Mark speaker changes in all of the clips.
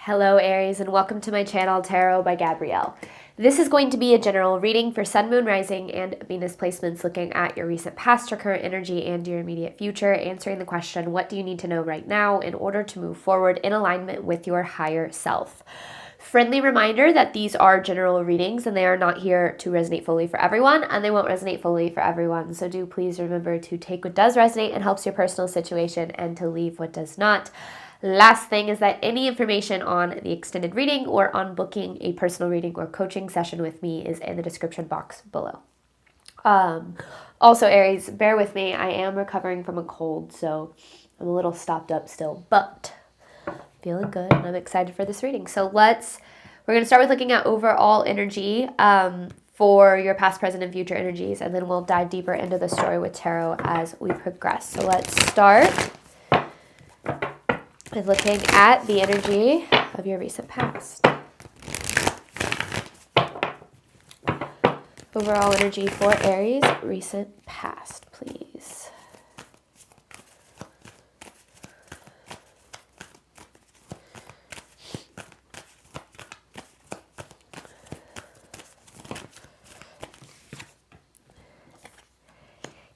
Speaker 1: Hello Aries, and welcome to my channel Tarot by Gabrielle. This is going to be a general reading for Sun, Moon, Rising, and Venus placements looking at your recent past, your current energy, and your immediate future, answering the question, what do you need to know right now in order to move forward in alignment with your higher self? Friendly reminder that these are general readings and they are not here to resonate fully for everyone, and they won't resonate fully for everyone. So do please remember to take what does resonate and helps your personal situation and to leave what does not. Last thing is that any information on the extended reading or on booking a personal reading or coaching session with me is in the description box below. Also, Aries, bear with me. I am recovering from a cold, so I'm a little stopped up still, but feeling good and I'm excited for this reading. So we're going to start with looking at overall energy for your past, present, and future energies, and then we'll dive deeper into the story with tarot as we progress. So let's start with looking at the energy of your recent past. Overall energy for Aries, recent past, please.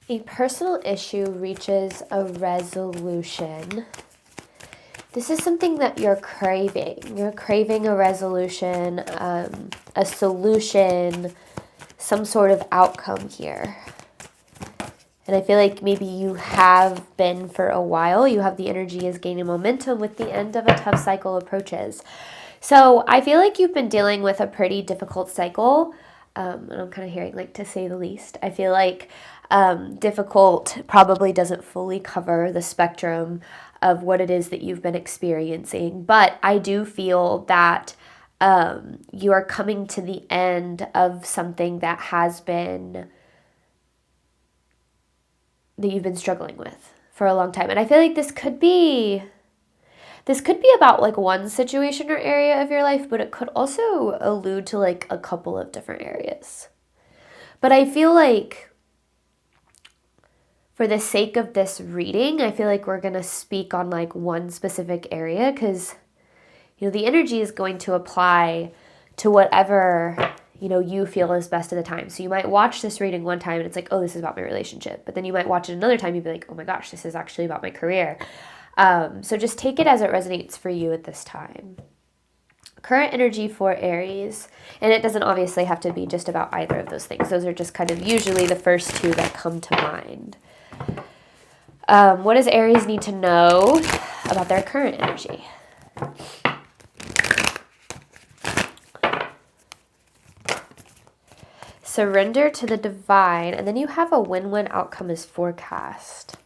Speaker 1: A personal issue reaches a resolution. This is something that you're craving. You're craving a resolution, a solution, some sort of outcome here. And I feel like maybe you have been for a while. You have the energy is gaining momentum with the end of a tough cycle approaches. So I feel like you've been dealing with a pretty difficult cycle. And I'm kind of hearing like, to say the least. I feel like difficult probably doesn't fully cover the spectrum of what it is that you've been experiencing. But I do feel that you are coming to the end of something that you've been struggling with for a long time. And I feel like this could be about like one situation or area of your life, but it could also allude to like a couple of different areas. But I feel like for the sake of this reading, I feel like we're going to speak on like one specific area because, the energy is going to apply to whatever, you feel is best at the time. So you might watch this reading one time and it's like, oh, this is about my relationship. But then you might watch it another time and be like, oh my gosh, this is actually about my career. So just take it as it resonates for you at this time. Current energy for Aries, and it doesn't obviously have to be just about either of those things. Those are just kind of usually the first two that come to mind. What does Aries need to know about their current energy? Surrender to the divine, and then you have a win-win outcome as forecast.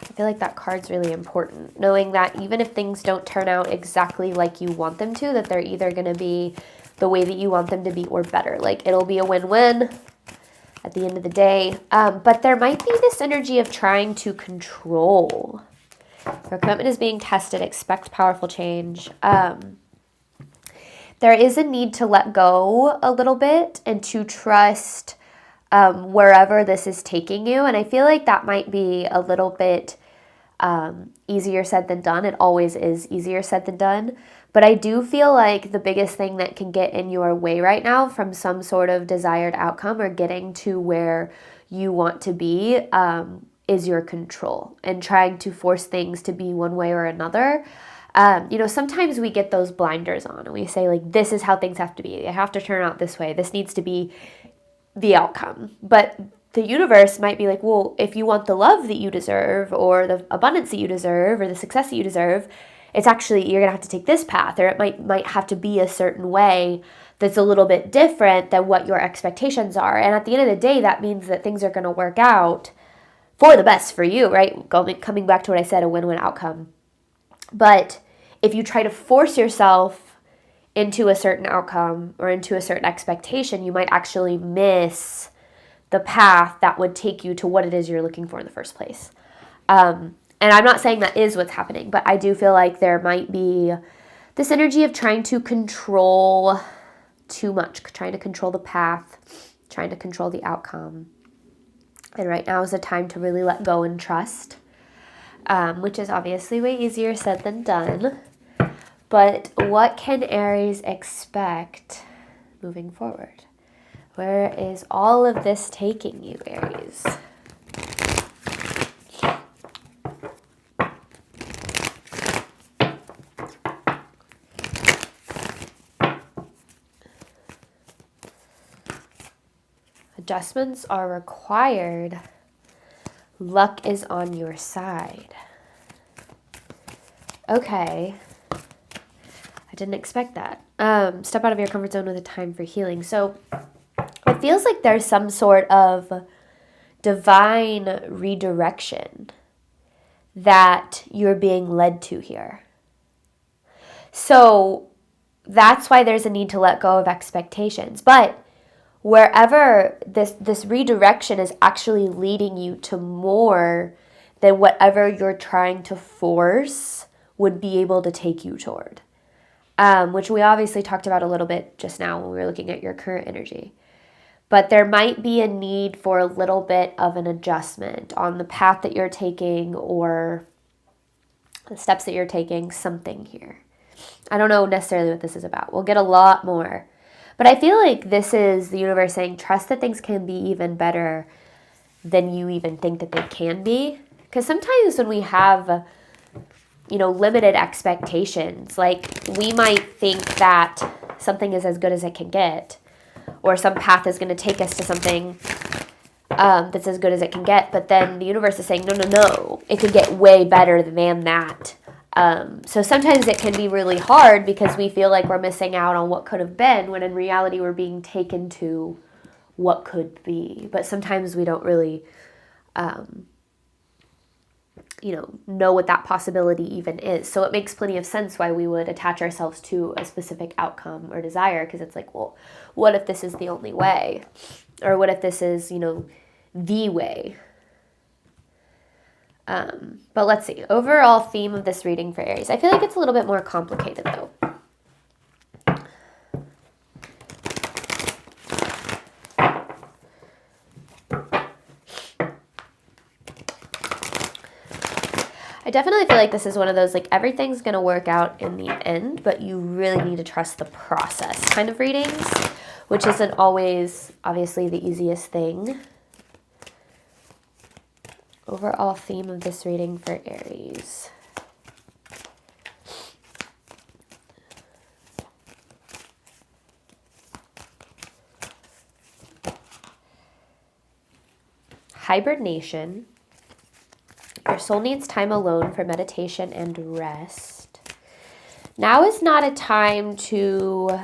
Speaker 1: I feel like that card's really important, knowing that even if things don't turn out exactly like you want them to, that they're either going to be the way that you want them to be or better. Like it'll be a win-win at the end of the day. But there might be this energy of trying to control. Your commitment is being tested. Expect powerful change. There is a need to let go a little bit and to trust wherever this is taking you. And I feel like that might be a little bit easier said than done. It always is easier said than done. But I do feel like the biggest thing that can get in your way right now from some sort of desired outcome or getting to where you want to be is your control and trying to force things to be one way or another. Sometimes we get those blinders on and we say like, this is how things have to be. They have to turn out this way. This needs to be the outcome. But the universe might be like, well, if you want the love that you deserve or the abundance that you deserve or the success that you deserve, it's actually, you're going to have to take this path, or it might have to be a certain way that's a little bit different than what your expectations are. And at the end of the day, that means that things are going to work out for the best for you, right? Coming back to what I said, a win-win outcome. But if you try to force yourself into a certain outcome or into a certain expectation, you might actually miss the path that would take you to what it is you're looking for in the first place. And I'm not saying that is what's happening, but I do feel like there might be this energy of trying to control too much, trying to control the path, trying to control the outcome. And right now is the time to really let go and trust, which is obviously way easier said than done. But what can Aries expect moving forward? Where is all of this taking you, Aries? Adjustments are required. Luck is on your side. Okay. I didn't expect that. Step out of your comfort zone with a time for healing. So it feels like there's some sort of divine redirection that you're being led to here. So that's why there's a need to let go of expectations. But wherever this redirection is actually leading you to more than whatever you're trying to force would be able to take you toward. Which we obviously talked about a little bit just now when we were looking at your current energy. But there might be a need for a little bit of an adjustment on the path that you're taking or the steps that you're taking, something here. I don't know necessarily what this is about. We'll get a lot more. But I feel like this is the universe saying, trust that things can be even better than you even think that they can be. Because sometimes when we have, limited expectations, like we might think that something is as good as it can get, or some path is going to take us to something that's as good as it can get. But then the universe is saying, no, it could get way better than that. So sometimes it can be really hard because we feel like we're missing out on what could have been, when in reality we're being taken to what could be. But sometimes we don't really, know what that possibility even is. So it makes plenty of sense why we would attach ourselves to a specific outcome or desire, because it's like, well, what if this is the only way? Or what if this is, the way? But let's see. Overall theme of this reading for Aries. I feel like it's a little bit more complicated though. I definitely feel like this is one of those, like, everything's going to work out in the end, but you really need to trust the process kind of readings, which isn't always, obviously, the easiest thing. Overall theme of this reading for Aries. Hibernation. Your soul needs time alone for meditation and rest. Now is not a time to,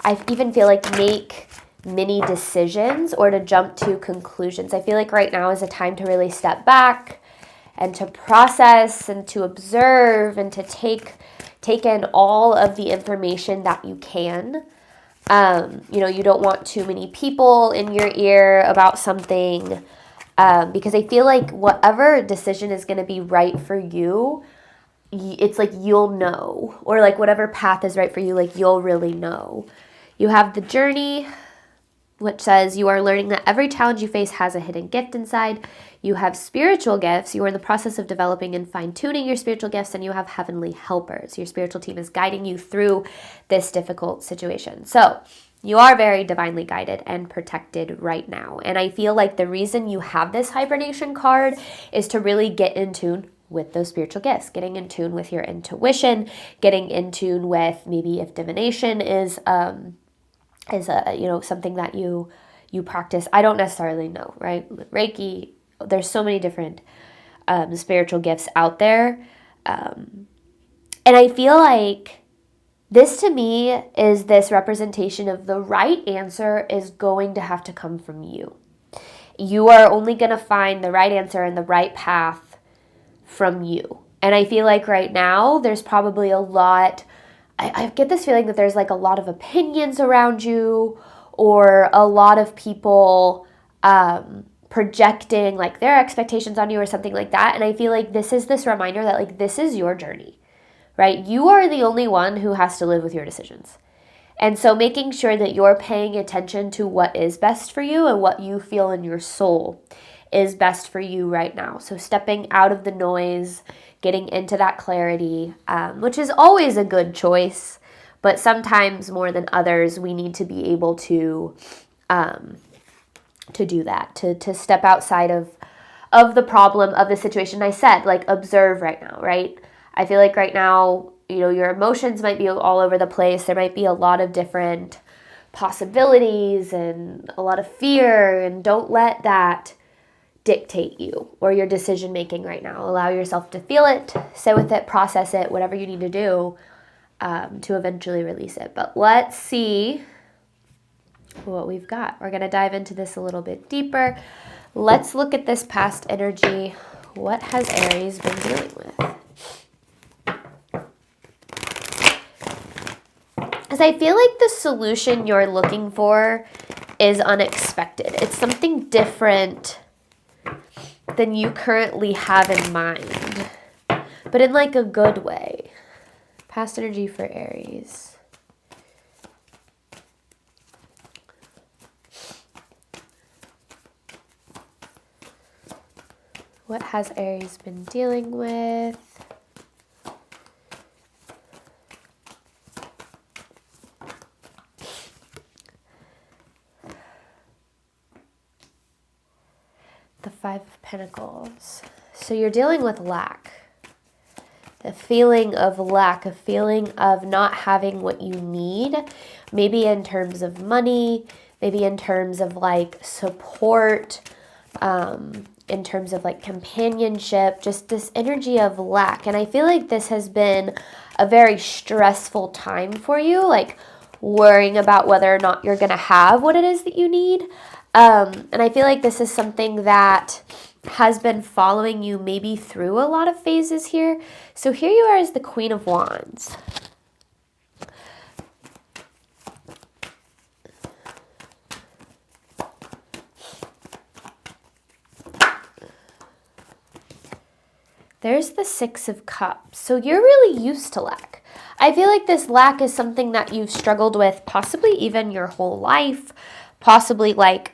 Speaker 1: I even feel like, make many decisions or to jump to conclusions. I feel like right now is a time to really step back and to process and to observe and to take in all of the information that you can. You don't want too many people in your ear about something, because I feel like whatever decision is going to be right for you, it's like you'll know, or like whatever path is right for you, like you'll really know. You have the journey, which says you are learning that every challenge you face has a hidden gift inside. You have spiritual gifts. You are in the process of developing and fine-tuning your spiritual gifts, and you have heavenly helpers. Your spiritual team is guiding you through this difficult situation. So you are very divinely guided and protected right now. And I feel like the reason you have this hibernation card is to really get in tune with those spiritual gifts, getting in tune with your intuition, getting in tune with maybe if divination is something that you practice. I don't necessarily know, right? Reiki, there's so many different spiritual gifts out there. And I feel like this to me is this representation of the right answer is going to have to come from you. You are only going to find the right answer and the right path from you. And I feel like right now there's probably a lot, I get this feeling that there's like a lot of opinions around you, or a lot of people projecting like their expectations on you or something like that. And I feel like this is this reminder that like this is your journey, right? You are the only one who has to live with your decisions. And so making sure that you're paying attention to what is best for you and what you feel in your soul is best for you right now. So stepping out of the noise, getting into that clarity, which is always a good choice, but sometimes more than others, we need to be able to do that, to step outside of the problem, of the situation. I said, like, observe right now, right? I feel like right now, you know, your emotions might be all over the place. There might be a lot of different possibilities and a lot of fear, and don't let that dictate you or your decision making right now. Allow yourself to feel it, sit with it, process it, whatever you need to do to eventually release it. But let's see what we've got. We're going to dive into this a little bit deeper. Let's look at this past energy. What has Aries been dealing with? Because I feel like the solution you're looking for is unexpected. It's something different than you currently have in mind, but in like a good way. Past energy for Aries. What has Aries been dealing with? The Five of Pentacles. So you're dealing with lack. The feeling of lack, a feeling of not having what you need, maybe in terms of money, maybe in terms of like support, in terms of like companionship, just this energy of lack. And I feel like this has been a very stressful time for you, like worrying about whether or not you're going to have what it is that you need. And I feel like this is something that has been following you maybe through a lot of phases here. So here you are as the Queen of Wands. There's the Six of Cups. So you're really used to lack. I feel like this lack is something that you've struggled with possibly even your whole life, possibly like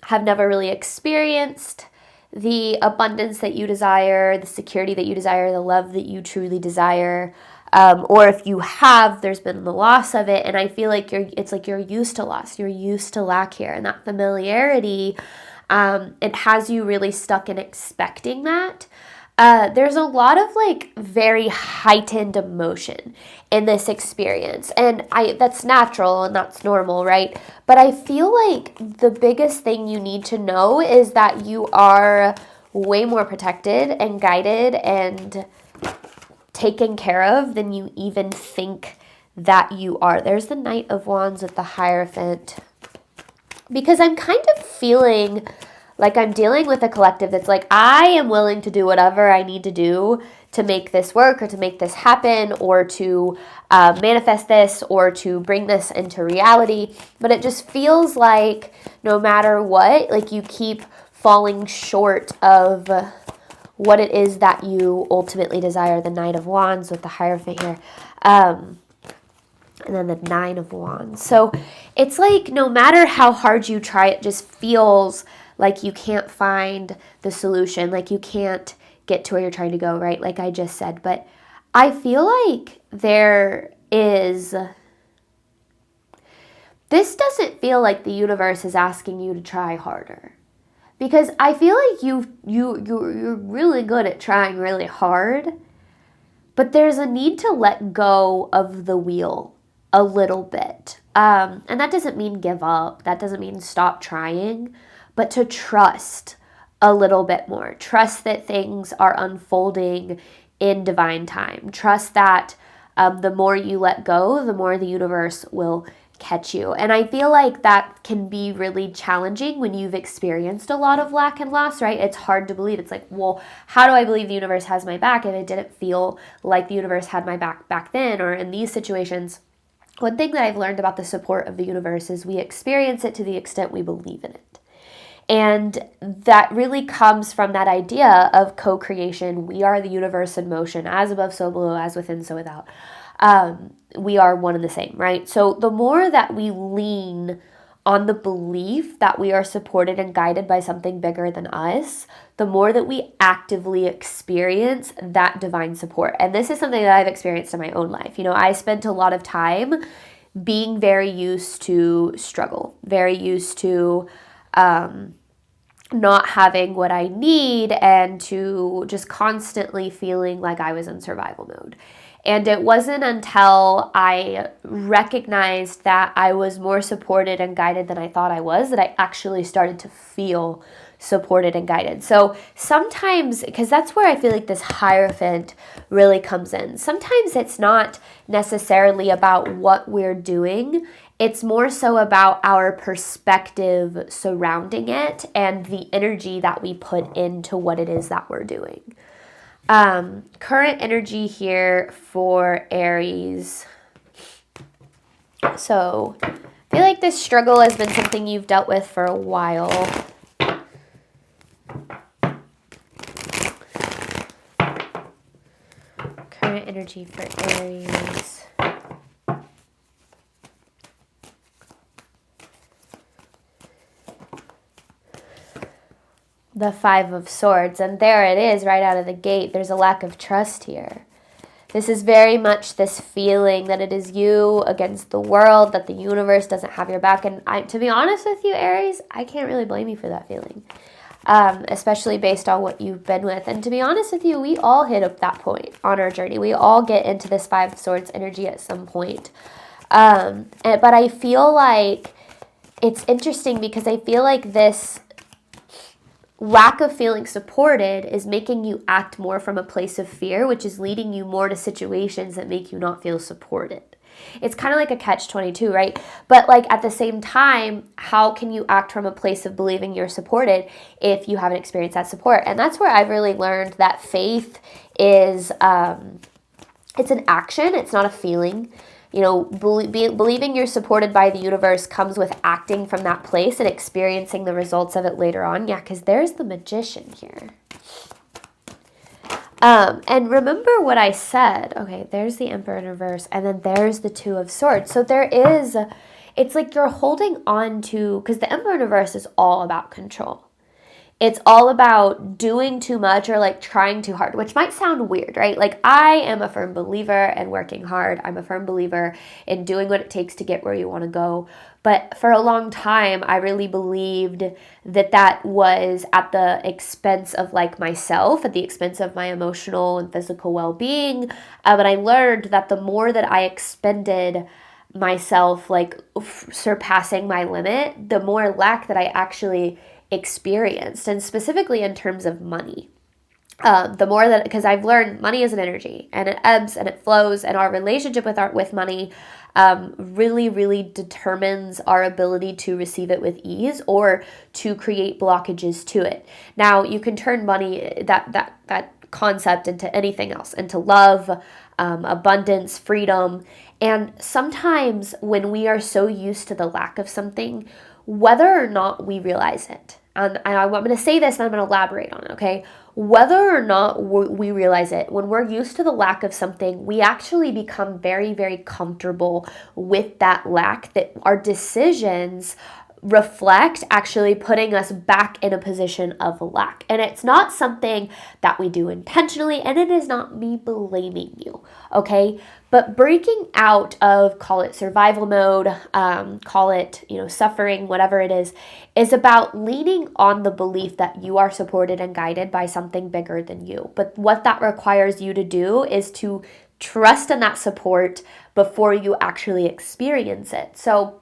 Speaker 1: have never really experienced the abundance that you desire, the security that you desire, the love that you truly desire. Or if you have, there's been the loss of it. And I feel like it's like you're used to loss. You're used to lack here. And that familiarity, it has you really stuck in expecting that. There's a lot of like very heightened emotion in this experience, and that's natural and that's normal, right? But I feel like the biggest thing you need to know is that you are way more protected and guided and taken care of than you even think that you are. There's the Knight of Wands with the Hierophant, because I'm kind of feeling like I'm dealing with a collective that's like, I am willing to do whatever I need to do to make this work or to make this happen or to manifest this or to bring this into reality. But it just feels like no matter what, like you keep falling short of what it is that you ultimately desire. The Knight of Wands with the Hierophant here. And then the Nine of Wands. So it's like no matter how hard you try, it just feels like you can't find the solution, like you can't get to where you're trying to go, right? Like I just said. But I feel like this doesn't feel like the universe is asking you to try harder. Because I feel like you're really good at trying really hard, but there's a need to let go of the wheel a little bit. And that doesn't mean give up. That doesn't mean stop trying. But to trust a little bit more. Trust that things are unfolding in divine time. Trust that the more you let go, the more the universe will catch you. And I feel like that can be really challenging when you've experienced a lot of lack and loss, right? It's hard to believe. It's like, well, how do I believe the universe has my back if it didn't feel like the universe had my back then or in these situations? One thing that I've learned about the support of the universe is we experience it to the extent we believe in it. And that really comes from that idea of co-creation. We are the universe in motion, as above, so below, as within, so without. We are one and the same, right? So the more that we lean on the belief that we are supported and guided by something bigger than us, the more that we actively experience that divine support. And this is something that I've experienced in my own life. I spent a lot of time being very used to struggle, very used to not having what I need, and to just constantly feeling like I was in survival mode. And it wasn't until I recognized that I was more supported and guided than I thought I was that I actually started to feel supported and guided. So sometimes, because that's where I feel like this Hierophant really comes in, sometimes it's not necessarily about what we're doing. It's more so about our perspective surrounding it and the energy that we put into what it is that we're doing. Current energy here for Aries. So I feel like this struggle has been something you've dealt with for a while. Current energy for Aries. The Five of Swords, and there it is right out of the gate. There's a lack of trust here. This is very much this feeling that it is you against the world, that the universe doesn't have your back. And to be honest with you, Aries, I can't really blame you for that feeling, especially based on what you've been with. And to be honest with you, we all hit up that point on our journey. We all get into this Five of Swords energy at some point. But I feel like it's interesting because I feel like this lack of feeling supported is making you act more from a place of fear, which is leading you more to situations that make you not feel supported. It's kind of like a catch-22, right? But like at the same time, how can you act from a place of believing you're supported if you haven't experienced that support? And that's where I've really learned that faith is, it's an action. It's not a feeling. Believing you're supported by the universe comes with acting from that place and experiencing the results of it later on. Yeah, because there's the Magician here. And remember what I said. Okay, there's the Emperor in reverse, and then there's the Two of Swords. So it's like you're holding on to, because the Emperor in reverse is all about control. It's all about doing too much or like trying too hard, which might sound weird, right? Like I am a firm believer in working hard. I'm a firm believer in doing what it takes to get where you want to go. But for a long time, I really believed that was at the expense of like myself, at the expense of my emotional and physical well-being. But I learned that the more that I expended myself, like surpassing my limit, the more lack that I actually experienced, and specifically in terms of money. The more that, because I've learned money is an energy and it ebbs and it flows, and our relationship with money really, really determines our ability to receive it with ease or to create blockages to it. Now, you can turn money, that concept, into anything else, into love, abundance, freedom. And sometimes when we are so used to the lack of something, whether or not we realize it, and I'm going to say this and I'm going to elaborate on it, okay? Whether or not we realize it, when we're used to the lack of something, we actually become very, very comfortable with that lack, that our decisions reflect actually putting us back in a position of lack. And it's not something that we do intentionally, and it is not me blaming you, okay? But breaking out of, call it survival mode, call it, suffering, whatever it is about leaning on the belief that you are supported and guided by something bigger than you. But what that requires you to do is to trust in that support before you actually experience it. So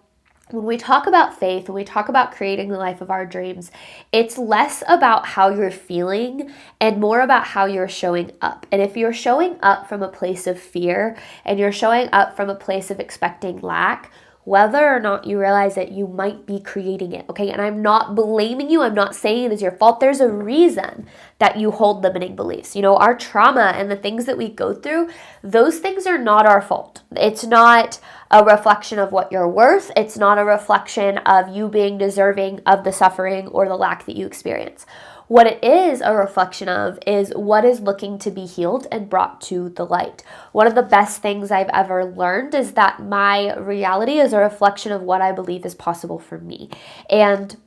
Speaker 1: when we talk about faith, when we talk about creating the life of our dreams, it's less about how you're feeling and more about how you're showing up. And if you're showing up from a place of fear and you're showing up from a place of expecting lack, whether or not you realize it, you might be creating it, okay? And I'm not blaming you. I'm not saying it is your fault. There's a reason that you hold limiting beliefs. Our trauma and the things that we go through, those things are not our fault. It's not a reflection of what you're worth. It's not a reflection of you being deserving of the suffering or the lack that you experience. What it is a reflection of is what is looking to be healed and brought to the light. One of the best things I've ever learned is that my reality is a reflection of what I believe is possible for me. And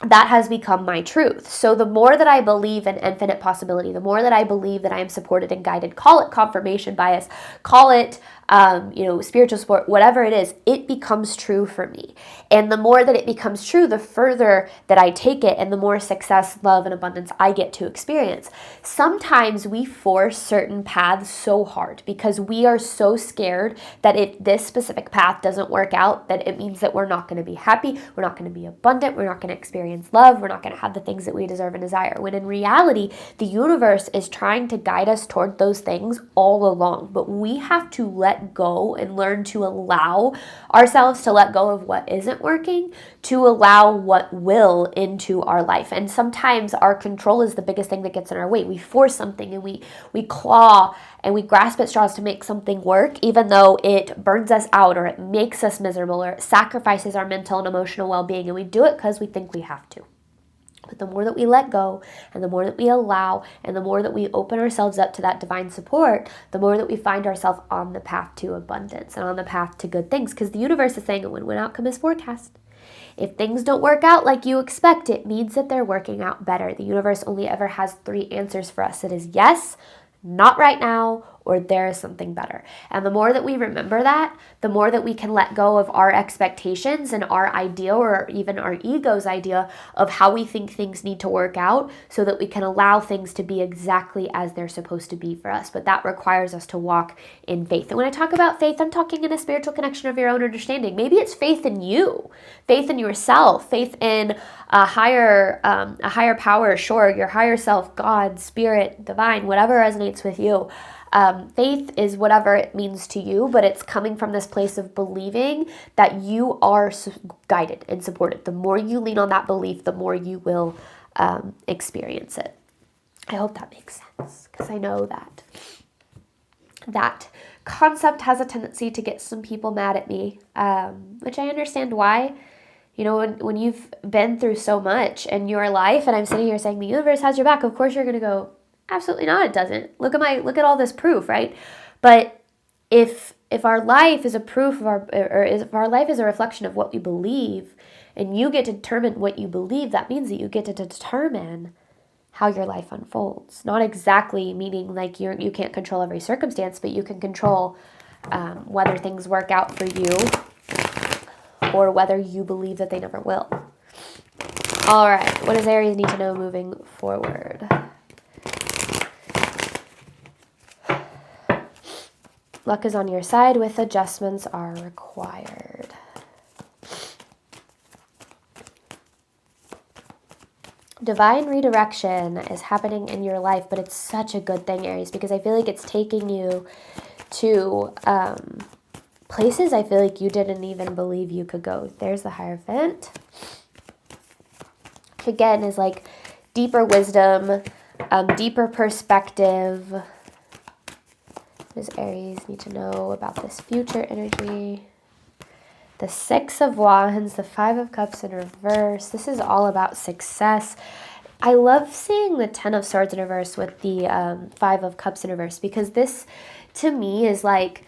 Speaker 1: that has become my truth. So the more that I believe in infinite possibility, the more that I believe that I am supported and guided, call it confirmation bias, call it, spiritual support, whatever it is, it becomes true for me. And the more that it becomes true, the further that I take it and the more success, love, and abundance I get to experience. Sometimes we force certain paths so hard because we are so scared that if this specific path doesn't work out, that it means that we're not going to be happy, we're not going to be abundant, we're not going to experience love, we're not going to have the things that we deserve and desire. When in reality, the universe is trying to guide us toward those things all along. But we have to let go and learn to allow ourselves to let go of what isn't working, to allow what will into our life. And sometimes our control is the biggest thing that gets in our way. We force something and we claw and we grasp at straws to make something work, even though it burns us out or it makes us miserable or it sacrifices our mental and emotional well-being. And we do it because we think we have to. But the more that we let go and the more that we allow and the more that we open ourselves up to that divine support, the more that we find ourselves on the path to abundance and on the path to good things. Because the universe is saying a win-win outcome is forecast. If things don't work out like you expect, it means that they're working out better. The universe only ever has 3 answers for us. It is yes, not right now, or there is something better. And the more that we remember that, the more that we can let go of our expectations and our idea or even our ego's idea of how we think things need to work out so that we can allow things to be exactly as they're supposed to be for us. But that requires us to walk in faith. And when I talk about faith, I'm talking in a spiritual connection of your own understanding. Maybe it's faith in you, faith in yourself, faith in a higher power, sure, your higher self, God, spirit, divine, whatever resonates with you. Faith is whatever it means to you, but it's coming from this place of believing that you are guided and supported. The more you lean on that belief, the more you will experience it. I hope that makes sense, because I know that concept has a tendency to get some people mad at me, which I understand why. You know, when you've been through so much in your life, and I'm sitting here saying the universe has your back, of course you're going to go, absolutely not, it doesn't. Look at all this proof, right? But if our life is a proof of if our life is a reflection of what we believe, and you get to determine what you believe, that means that you get to determine how your life unfolds. Not exactly meaning like you can't control every circumstance, but you can control whether things work out for you or whether you believe that they never will. All right, what does Aries need to know moving forward? Luck is on your side with adjustments are required. Divine redirection is happening in your life, but it's such a good thing, Aries, because I feel like it's taking you to places I feel like you didn't even believe you could go. There's the Hierophant. Which again is like deeper wisdom, deeper perspective. What does Aries need to know about this future energy? The 6 of Wands, the 5 of Cups in reverse. This is all about success. I love seeing the 10 of Swords in reverse with the 5 of Cups in reverse, because this, to me, is like,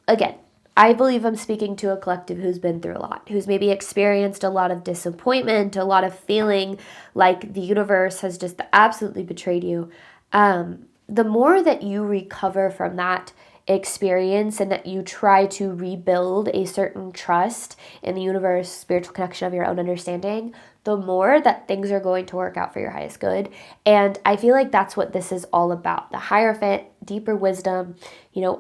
Speaker 1: again, I believe I'm speaking to a collective who's been through a lot, who's maybe experienced a lot of disappointment, a lot of feeling like the universe has just absolutely betrayed you. The more that you recover from that experience and that you try to rebuild a certain trust in the universe, spiritual connection of your own understanding, the more that things are going to work out for your highest good. And I feel like that's what this is all about. The Hierophant, deeper wisdom,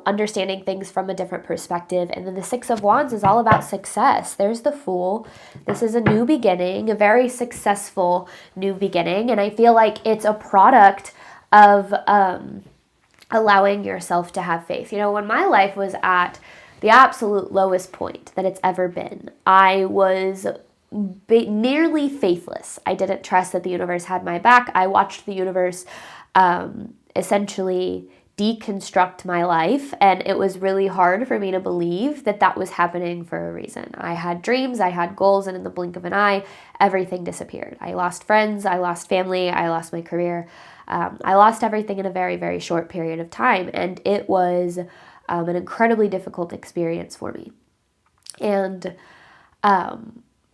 Speaker 1: understanding things from a different perspective. And then the 6 of Wands is all about success. There's the Fool. This is a new beginning, a very successful new beginning. And I feel like it's a product of allowing yourself to have faith. When my life was at the absolute lowest point that it's ever been, I was nearly faithless. I didn't trust that the universe had my back. I watched the universe essentially deconstruct my life, and it was really hard for me to believe that that was happening for a reason. I had dreams, I had goals, and in the blink of an eye, everything disappeared. I lost friends, I lost family, I lost my career. I lost everything in a very, very short period of time, and it was an incredibly difficult experience for me. And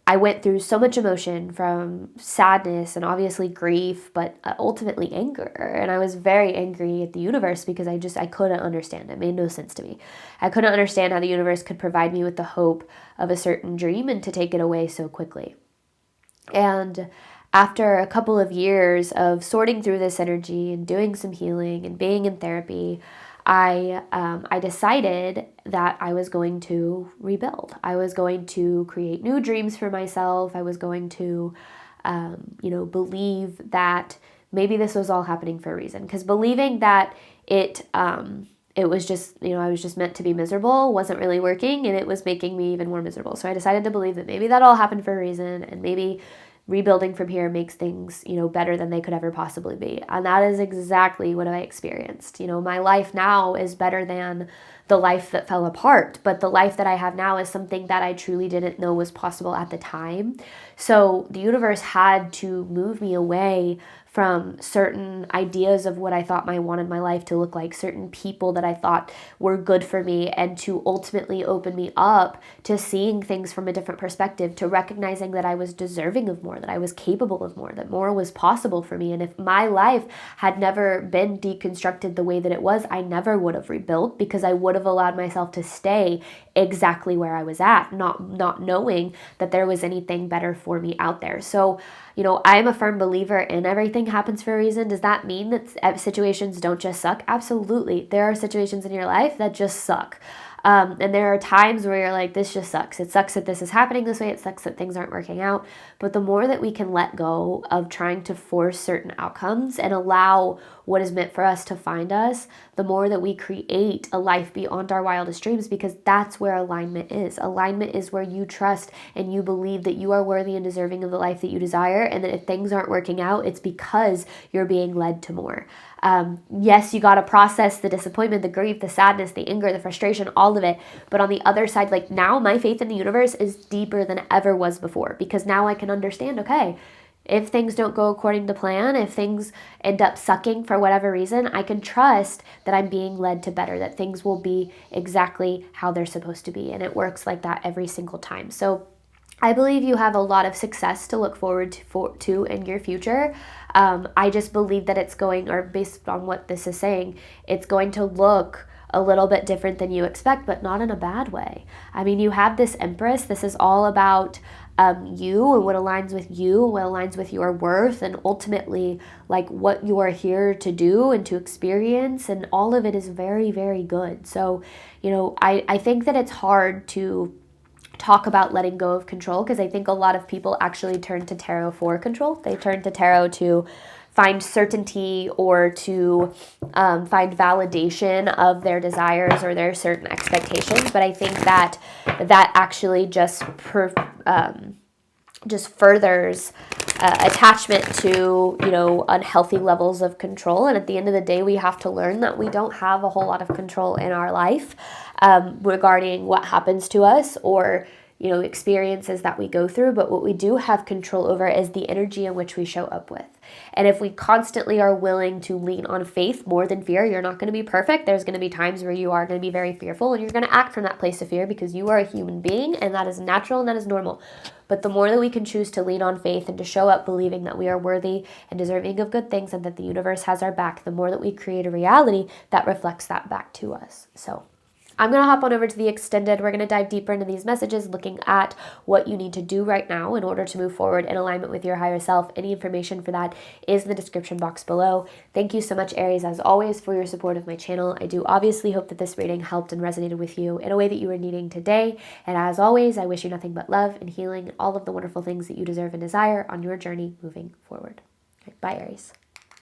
Speaker 1: I went through so much emotion, from sadness and obviously grief, but ultimately anger. And I was very angry at the universe because I couldn't understand. It made no sense to me. I couldn't understand how the universe could provide me with the hope of a certain dream and to take it away so quickly. And after a couple of years of sorting through this energy and doing some healing and being in therapy, I decided that I was going to rebuild. I was going to create new dreams for myself. I was going to, believe that maybe this was all happening for a reason. Because believing that it was just, I was just meant to be miserable wasn't really working, and it was making me even more miserable. So I decided to believe that maybe that all happened for a reason, and maybe rebuilding from here makes things, better than they could ever possibly be. And that is exactly what I experienced. My life now is better than the life that fell apart, but the life that I have now is something that I truly didn't know was possible at the time. So the universe had to move me away from certain ideas of what I thought I wanted my life to look like, certain people that I thought were good for me, and to ultimately open me up to seeing things from a different perspective, to recognizing that I was deserving of more, that I was capable of more, that more was possible for me. And if my life had never been deconstructed the way that it was, I never would have rebuilt, because I would have allowed myself to stay exactly where I was at, not knowing that there was anything better for me out there. So, I'm a firm believer in everything happens for a reason. Does that mean that situations don't just suck? Absolutely. There are situations in your life that just suck. And there are times where you're like, this just sucks. It sucks that this is happening this way. It sucks that things aren't working out. But the more that we can let go of trying to force certain outcomes and allow what is meant for us to find us, the more that we create a life beyond our wildest dreams, because that's where alignment is. Alignment is where you trust and you believe that you are worthy and deserving of the life that you desire, and that if things aren't working out, it's because you're being led to more. Yes, you got to process the disappointment, the grief, the sadness, the anger, the frustration, all of it. But on the other side, like, now my faith in the universe is deeper than it ever was before, because now I can understand, okay, if things don't go according to plan, if things end up sucking for whatever reason, I can trust that I'm being led to better, that things will be exactly how they're supposed to be. And it works like that every single time. So I believe you have a lot of success to look forward to in your future. I just believe that it's going, or based on what this is saying, it's going to look a little bit different than you expect, but not in a bad way. I mean, you have this Empress. This is all about you and what aligns with you, what aligns with your worth, and ultimately like what you are here to do and to experience, and all of it is very, very good. So, I think that it's hard to talk about letting go of control, because I think a lot of people actually turn to tarot for control. They turn to tarot to find certainty or to find validation of their desires or their certain expectations. But I think that actually just furthers attachment to, unhealthy levels of control. And at the end of the day, we have to learn that we don't have a whole lot of control in our life regarding what happens to us or, experiences that we go through. But what we do have control over is the energy in which we show up with. And if we constantly are willing to lean on faith more than fear, you're not going to be perfect. There's going to be times where you are going to be very fearful, and you're going to act from that place of fear, because you are a human being, and that is natural and that is normal. But the more that we can choose to lean on faith and to show up believing that we are worthy and deserving of good things and that the universe has our back, the more that we create a reality that reflects that back to us. So I'm going to hop on over to the extended. We're going to dive deeper into these messages, looking at what you need to do right now in order to move forward in alignment with your higher self. Any information for that is in the description box below. Thank you so much, Aries, as always, for your support of my channel. I do obviously hope that this reading helped and resonated with you in a way that you were needing today. And as always, I wish you nothing but love and healing and all of the wonderful things that you deserve and desire on your journey moving forward. Bye, Aries.